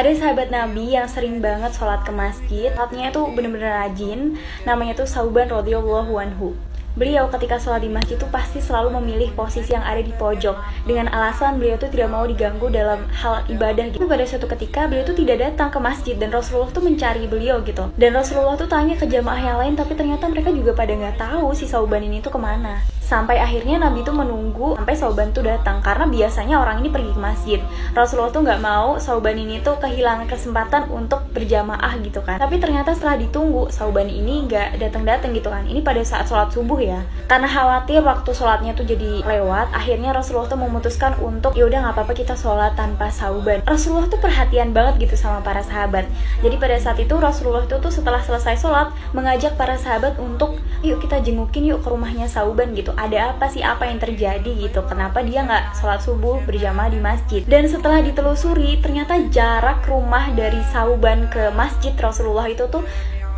Ada sahabat Nabi yang sering banget sholat ke masjid. Sholatnya itu bener-bener rajin. Namanya tuh Sauban radhiyallahu anhu. Beliau ketika sholat di masjid tuh pasti selalu memilih posisi yang ada di pojok dengan alasan beliau tuh tidak mau diganggu dalam hal ibadah gitu. Pada suatu ketika beliau tuh tidak datang ke masjid dan Rasulullah tuh mencari beliau gitu. Dan Rasulullah tuh tanya ke jamaah yang lain, tapi ternyata mereka juga pada nggak tahu si Sauban ini tuh kemana. Sampai akhirnya Nabi tuh menunggu sampai Sauban tuh datang, karena biasanya orang ini pergi ke masjid. Rasulullah tuh nggak mau Sauban ini tuh kehilangan kesempatan untuk berjamaah gitu kan. Tapi ternyata setelah ditunggu, Sauban ini nggak datang-datang gitu kan. Ini pada saat sholat subuh ya. Karena khawatir waktu sholatnya tuh jadi lewat, akhirnya Rasulullah tuh memutuskan untuk ya udah nggak apa-apa kita sholat tanpa Sauban. Rasulullah tuh perhatian banget gitu sama para sahabat. Jadi pada saat itu Rasulullah tuh setelah selesai sholat mengajak para sahabat untuk yuk kita jengukin yuk ke rumahnya Sauban gitu. Ada apa sih, apa yang terjadi gitu, kenapa dia nggak sholat subuh berjamaah di masjid. Dan setelah ditelusuri ternyata jarak rumah dari Sauban ke masjid Rasulullah itu tuh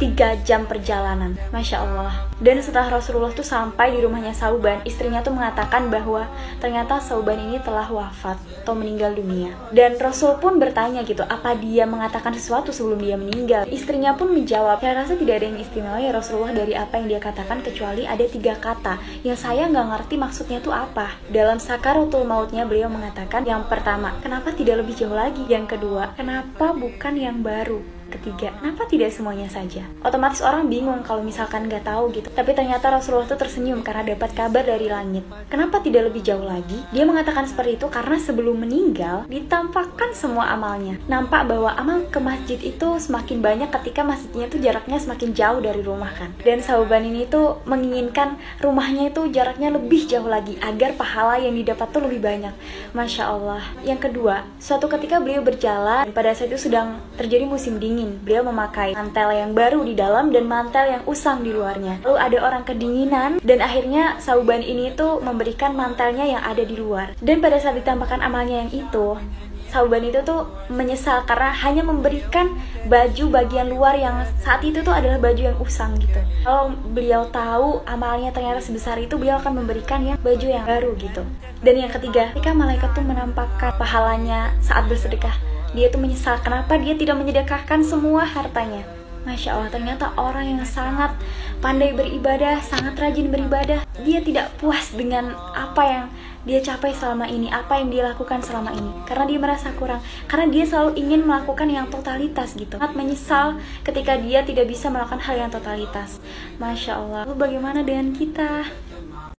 3 jam perjalanan. Masya Allah. Dan setelah Rasulullah tuh sampai di rumahnya Sauban, istrinya tuh mengatakan bahwa ternyata Sauban ini telah wafat atau meninggal dunia. Dan Rasul pun bertanya gitu, apa dia mengatakan sesuatu sebelum dia meninggal? Istrinya pun menjawab, saya rasa tidak ada yang istimewa ya Rasulullah dari apa yang dia katakan, kecuali ada 3 kata yang saya nggak ngerti maksudnya tuh apa. Dalam sakaratul mautnya beliau mengatakan, yang pertama, kenapa tidak lebih jauh lagi? Yang kedua, kenapa bukan yang baru? Ketiga, kenapa tidak semuanya saja? Otomatis orang bingung kalau misalkan nggak tahu gitu. Tapi ternyata Rasulullah tuh tersenyum karena dapat kabar dari langit. Kenapa tidak lebih jauh lagi? Dia mengatakan seperti itu karena sebelum meninggal ditampakkan semua amalnya. Nampak bahwa amal ke masjid itu semakin banyak ketika masjidnya tuh jaraknya semakin jauh dari rumah kan. Dan Sauban ini tuh menginginkan rumahnya itu jaraknya lebih jauh lagi agar pahala yang didapat tuh lebih banyak. Masya Allah. Yang kedua, suatu ketika beliau berjalan, pada saat itu sedang terjadi musim dingin. Beliau memakai mantel yang baru di dalam dan mantel yang usang di luarnya. Lalu ada orang kedinginan dan akhirnya Sauban ini tuh memberikan mantelnya yang ada di luar. Dan pada saat ditambahkan amalnya yang itu, Sauban itu tuh menyesal karena hanya memberikan baju bagian luar yang saat itu tuh adalah baju yang usang gitu. Kalau beliau tahu amalnya ternyata sebesar itu, beliau akan memberikan yang baju yang baru gitu. Dan yang ketiga, ketika malaikat tuh menampakkan pahalanya saat bersedekah, dia tuh menyesal kenapa dia tidak menyedekahkan semua hartanya. Masya Allah, ternyata orang yang sangat pandai beribadah, sangat rajin beribadah, dia tidak puas dengan apa yang dia capai selama ini, apa yang dia lakukan selama ini, karena dia merasa kurang, karena dia selalu ingin melakukan yang totalitas gitu. Sangat menyesal ketika dia tidak bisa melakukan hal yang totalitas. Masya Allah. Lalu bagaimana dengan kita?